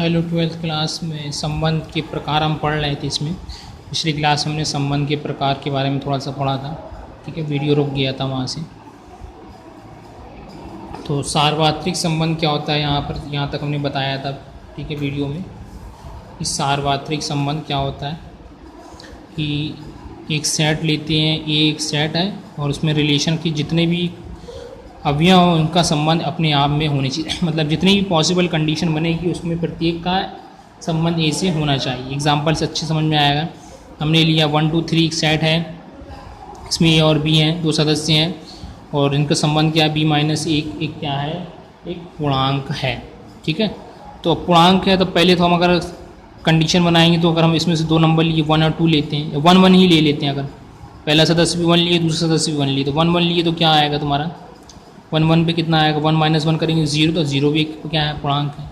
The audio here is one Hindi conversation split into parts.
हेलो 12th क्लास में संबंध के प्रकार हम पढ़ रहे थे। इसमें पिछली क्लास हमने संबंध के प्रकार के बारे में थोड़ा सा पढ़ा था। ठीक है, वीडियो रुक गया था वहाँ से। तो सार्वत्रिक संबंध क्या होता है यहाँ तक हमने बताया था। ठीक है, वीडियो में इस सार्वत्रिक संबंध क्या होता है कि एक सेट लेते हैं, ये एक सेट है और उसमें रिलेशन की जितने भी अवयव हों उनका संबंध अपने आप में होने चाहिए। मतलब जितनी भी पॉसिबल कंडीशन बनेगी उसमें प्रत्येक का संबंध ए से होना चाहिए। एग्जांपल से अच्छे समझ में आएगा। हमने लिया 1 2 3 एक सेट है, इसमें ए और बी हैं, दो सदस्य हैं और इनका संबंध क्या है, बी माइनस एक क्या है, एक पूर्णांक है। ठीक है, तो पूर्णांक है तो पहले तो हम अगर कंडीशन बनाएंगे तो अगर हम इसमें से दो नंबर लिए 1 और 2 लेते हैं, 1 1 ही ले लेते हैं। अगर पहला सदस्य भी 1 लिए, दूसरा सदस्य भी 1 लिए, तो 1 1 लिए तो क्या आएगा तुम्हारा 1 1 पे कितना आएगा, 1 माइनस 1 करेंगे 0, तो 0 भी क्या है, पूर्णांक है।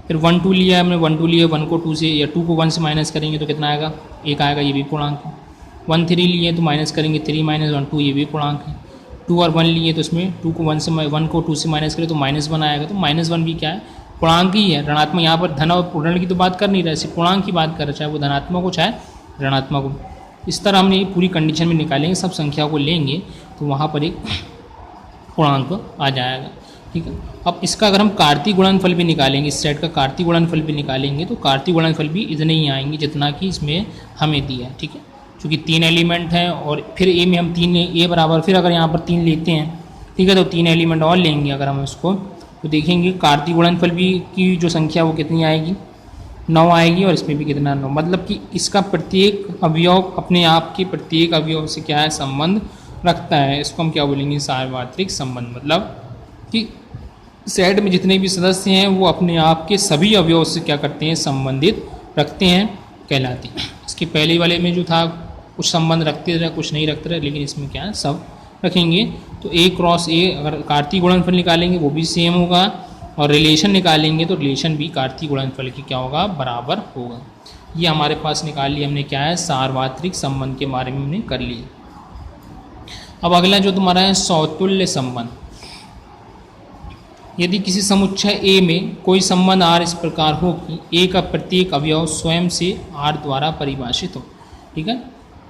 फिर 1 2 लिया हमने, 1 2 लिए, 1 को 2 से या 2 को 1 से माइनस करेंगे तो कितना आएगा, 1 आएगा, ये भी पूर्णांक है। 1 3 लिए तो माइनस करेंगे 3 माइनस 1 2, ये भी पूर्णांक है। 2 और 1 लिए तो इसमें 2 को 1 को 2 से माइनस करें तो -1 आएगा, तो -1 भी क्या है, पूर्णांक ही है, ऋणात्मक। यहाँ पर धन और ऋण की तो बात कर नहीं रहे, सिर्फ पूर्णांक की बात कर रहे, चाहे वो धनात्मक हो चाहे ऋणात्मक हो। इस तरह हमने पूरी कंडीशन में निकालेंगे, सब संख्या को लेंगे तो वहाँ पर एक पूर्णांक आ जाएगा। ठीक है, अब इसका अगर हम कार्तीय गुणनफल भी निकालेंगे, इस सेट का कार्तीय गुणनफल भी निकालेंगे तो कार्तीय गुणनफल भी इतने ही आएंगे जितना कि इसमें हमें दिया है। ठीक है, क्योंकि 3 एलिमेंट हैं और फिर ए में हम 3 ए बराबर, फिर अगर यहाँ पर 3 लेते हैं, ठीक है, तो 3 एलिमेंट और लेंगे अगर हम इसको, तो देखेंगे कार्तीय गुणनफल भी की जो संख्या वो कितनी आएगी, 9 आएगी और इसमें भी कितना 9। मतलब कि इसका प्रत्येक अवयव अपने आप के प्रत्येक अवयव से क्या है, संबंध रखता है। इसको हम क्या बोलेंगे, सार्वत्रिक संबंध। मतलब कि सेट में जितने भी सदस्य हैं वो अपने आप के सभी अवयव से क्या करते हैं, संबंधित रखते हैं, कहलाती हैं। इसके पहले वाले में जो था कुछ संबंध रखते रहे कुछ नहीं रखते रहे, लेकिन इसमें क्या है, सब रखेंगे। तो ए क्रॉस ए अगर कार्तीय गुणनफल निकालेंगे वो भी सेम होगा और रिलेशन निकालेंगे तो रिलेशन भी कार्तीय गुणनफल की क्या होगा, बराबर होगा। ये हमारे पास निकाल लिया हमने, क्या है, सार्वत्रिक संबंध के बारे में हमने कर लिया। अब अगला जो तुम्हारा है समतुल्य संबंध। यदि किसी समुच्चय ए में कोई संबंध आर इस प्रकार हो कि ए का प्रत्येक अवयव स्वयं से आर द्वारा परिभाषित हो। ठीक है,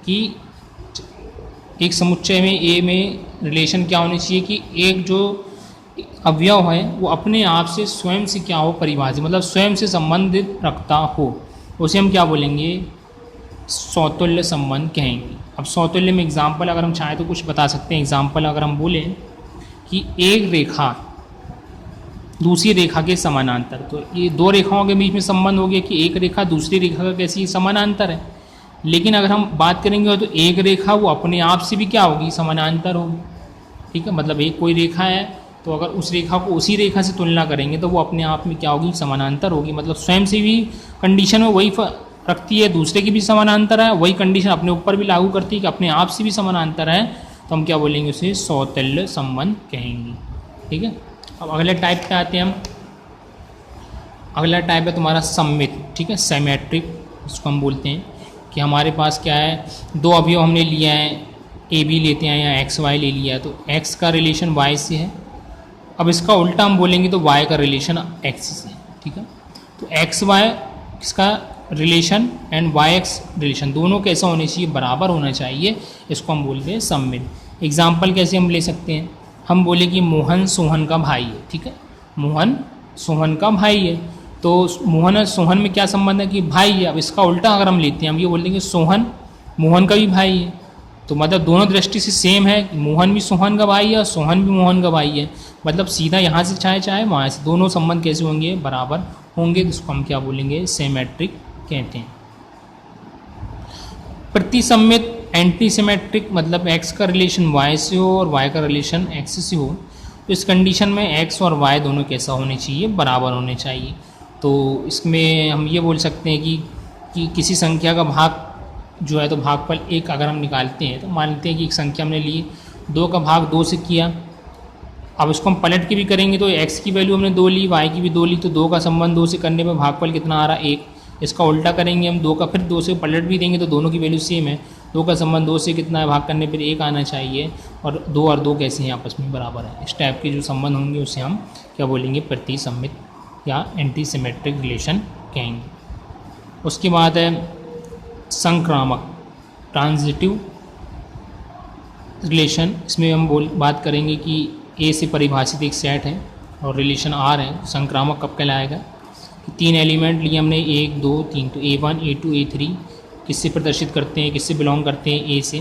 कि एक समुच्चय में ए में रिलेशन क्या होनी चाहिए कि एक जो अवयव है वो अपने आप से स्वयं से क्या हो, परिभाषित, मतलब स्वयं से संबंधित रखता हो, उसे हम क्या बोलेंगे, समतुल्य संबंध कहेंगे। अब समतुल्य में एग्जाम्पल अगर हम चाहें तो कुछ बता सकते हैं। एग्जाम्पल अगर हम बोलें कि एक रेखा दूसरी रेखा के समानांतर, तो ये दो रेखाओं के बीच में संबंध हो गया कि एक रेखा दूसरी रेखा का कैसी समानांतर है। लेकिन अगर हम बात करेंगे तो एक रेखा वो अपने आप से भी क्या होगी, समानांतर होगी। ठीक है, मतलब एक कोई रेखा है तो अगर उस रेखा को उसी रेखा से तुलना करेंगे तो वो अपने आप में क्या होगी, समानांतर होगी। मतलब स्वयं से भी कंडीशन में वही रखती है, दूसरे की भी समानांतर है, वही कंडीशन अपने ऊपर भी लागू करती है कि अपने आप से भी समानांतर है, तो हम क्या बोलेंगे, उसे समतुल्य संबंध कहेंगे। ठीक है, अब अगले टाइप पे आते हैं हम। अगला टाइप है तुम्हारा सममित। ठीक है, सिमेट्रिक इसको हम बोलते हैं कि हमारे पास क्या है, दो अवयव हमने लिया है, ए बी लेते हैं या एक्स वाई ले लिया है, तो एक्स का रिलेशन वाई से है। अब इसका उल्टा हम बोलेंगे तो वाई का रिलेशन एक्स से है। ठीक है, तो एक्स वाई इसका relation and Y X relation दोनों कैसा होने चाहिए, बराबर होना चाहिए। इसको हम बोलते हैं सममित। एग्जाम्पल कैसे हम ले सकते हैं, हम बोले कि मोहन सोहन का भाई है। ठीक है, मोहन सोहन का भाई है, तो मोहन और सोहन में क्या संबंध है कि भाई है। अब इसका उल्टा अगर हम लेते हैं, हम ये बोल देंगे सोहन मोहन का भी भाई है, तो मतलब दोनों दृष्टि से सेम है, मोहन भी सोहन का भाई है और सोहन भी मोहन का भाई है। मतलब सीधा यहाँ से चाहे वहाँ से, दोनों संबंध कैसे होंगे, बराबर होंगे। जिसको हम क्या बोलेंगे, सिमेट्रिक कहते हैं। प्रतिसम्मित एंटी सिमेट्रिक, मतलब एक्स का रिलेशन वाई से हो और वाई का रिलेशन एक्स से हो, तो इस कंडीशन में एक्स और वाई दोनों कैसा होने चाहिए, बराबर होने चाहिए। तो इसमें हम ये बोल सकते हैं कि किसी संख्या का भाग जो है, तो भागफल 1 अगर हम निकालते हैं तो मान लेते हैं कि एक संख्या हमने ली, 2 का भाग 2 से किया। अब इसको हम पलट के भी करेंगे तो x की वैल्यू हमने 2 ली, y की भी 2 ली, तो 2 का संबंध 2 से करने में भागफल कितना आ रहा है, 1। इसका उल्टा करेंगे हम, 2 का फिर 2 से पलट भी देंगे तो दोनों की वैल्यू सेम है। 2 का संबंध 2 से कितना है, भाग करने पर 1 आना चाहिए, और 2 कैसे हैं, आपस में बराबर है। इस टाइप के जो संबंध होंगे उसे हम क्या बोलेंगे, प्रतिसम्मित या एंटी सिमेट्रिक रिलेशन कहेंगे। उसके बाद है संक्रामक ट्रांजिटिव रिलेशन। इसमें हम बात करेंगे कि ए से परिभाषित एक सेट है और रिलेशन आर है, संक्रामक कब कहलाएगा। 3 एलिमेंट लिए हमने 1 2 3, तो A1 A2 A3 किससे प्रदर्शित करते हैं, किससे बिलोंग करते हैं, ए से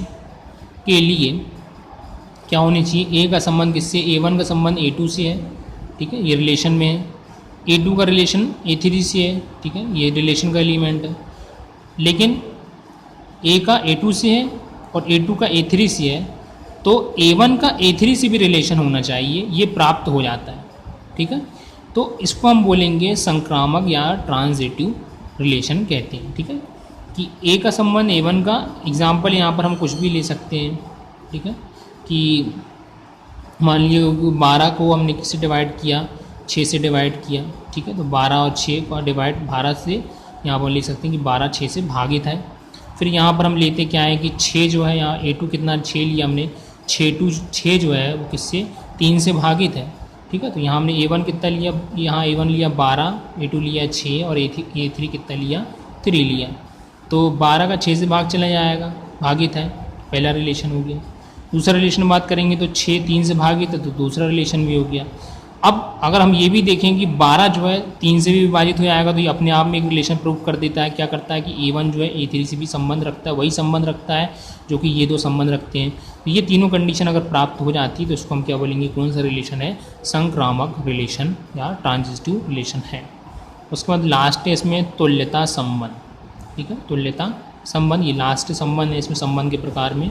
के लिए क्या होनी चाहिए, ए का संबंध किससे, A1 का संबंध A2 से है, ठीक है, ये रिलेशन में है। A2 का रिलेशन A3 से है, ठीक है, ये रिलेशन का एलिमेंट है। लेकिन ए का A2 से है और A2 का A3 से है, तो A1 का A3 से भी रिलेशन होना चाहिए, ये प्राप्त हो जाता है, ठीक है। तो इसको हम बोलेंगे संक्रामक या ट्रांजिटिव रिलेशन कहते हैं, ठीक है, कि ए का संबंध A1 का, एग्जाम्पल यहाँ पर हम कुछ भी ले सकते हैं, ठीक है, कि मान लीजिए 12 को हमने किससे डिवाइड किया, 6 से डिवाइड किया, ठीक है, तो 12 और 6 का डिवाइड 12 से यहाँ पर ले सकते हैं कि 12 6 से भागित है। फिर यहाँ पर हम लेते क्या है कि 6 जो है, यहाँ A2 कितना 6 लिया हमने, 6 जो है वो किससे 3 से भागित है, ठीक है। तो यहाँ हमने A1 कितना लिया, यहाँ A1 लिया 12, A2 लिया 6 और A3 कितना लिया 3 लिया, तो 12 का 6 से भाग चला जाएगा, भागित है, पहला रिलेशन हो गया। दूसरा रिलेशन बात करेंगे तो 6 3 से भागित है, तो दूसरा रिलेशन भी हो गया। अब अगर हम ये भी देखें कि 12 जो है 3 से भी विभाजित हो जाएगा, तो ये अपने आप में एक रिलेशन प्रूव कर देता है। क्या करता है कि A1 जो है A3 से भी संबंध रखता है, वही संबंध रखता है जो कि ये दो संबंध रखते हैं। तो ये तीनों कंडीशन अगर प्राप्त हो जाती है तो इसको हम क्या बोलेंगे, कौन सा रिलेशन है, संक्रामक रिलेशन या ट्रांजिटिव रिलेशन है। उसके बाद लास्ट है इसमें तुल्यता संबंध, ठीक है, तुल्यता संबंध, ये लास्ट संबंध है इसमें संबंध के प्रकार में।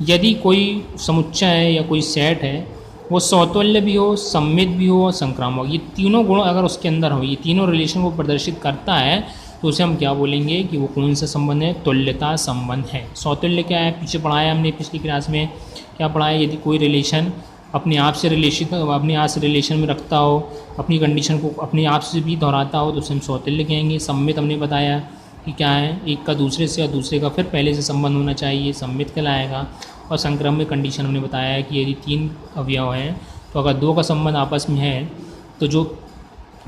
यदि कोई समुच्चय है या कोई सेट है वो सौतुल्य भी हो, सममित भी हो और संक्रामक, ये तीनों गुण अगर उसके अंदर हो, ये तीनों रिलेशन को प्रदर्शित करता है, तो उसे हम क्या बोलेंगे कि वो कौन सा संबंध है, तुल्यता संबंध है। सौतुल्य क्या है, पीछे पढ़ाया हमने पिछली क्लास में, क्या पढ़ाया, यदि कोई रिलेशन अपने आप से रिलेशन में रखता हो, अपनी कंडीशन को अपने आप से भी दोहराता हो, तो उसे हम सौतुल्य कहेंगे। सम्मित हमने बताया कि क्या है, एक का दूसरे से और दूसरे का फिर पहले से संबंध होना चाहिए, सम्मित कहलाएगा। और संक्रमिक कंडीशन हमने बताया है कि यदि 3 अवयव हैं तो अगर 2 का संबंध आपस में है तो जो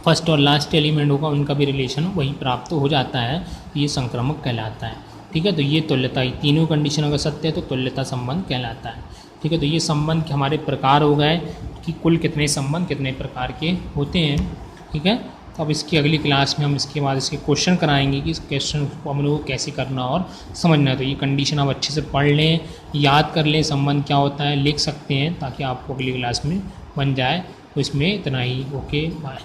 फर्स्ट और लास्ट एलिमेंट होगा उनका भी रिलेशन वही प्राप्त हो जाता है, तो ये संक्रमक कहलाता है, ठीक है। तो ये तुल्यता, तीनों कंडीशन अगर सत्य है तो तुल्यता संबंध कहलाता है, ठीक है। तो ये संबंध के हमारे प्रकार हो गए कि कुल कितने संबंध कितने प्रकार के होते हैं, ठीक है। तो अब इसकी अगली क्लास में हम इसके बाद इसके क्वेश्चन कराएंगे कि इस क्वेश्चन को हम लोगों को कैसे करना और समझना है। तो ये कंडीशन आप अच्छे से पढ़ लें, याद कर लें, संबंध क्या होता है लिख सकते हैं ताकि आपको अगली क्लास में बन जाए। तो इसमें इतना ही, ओके बाय।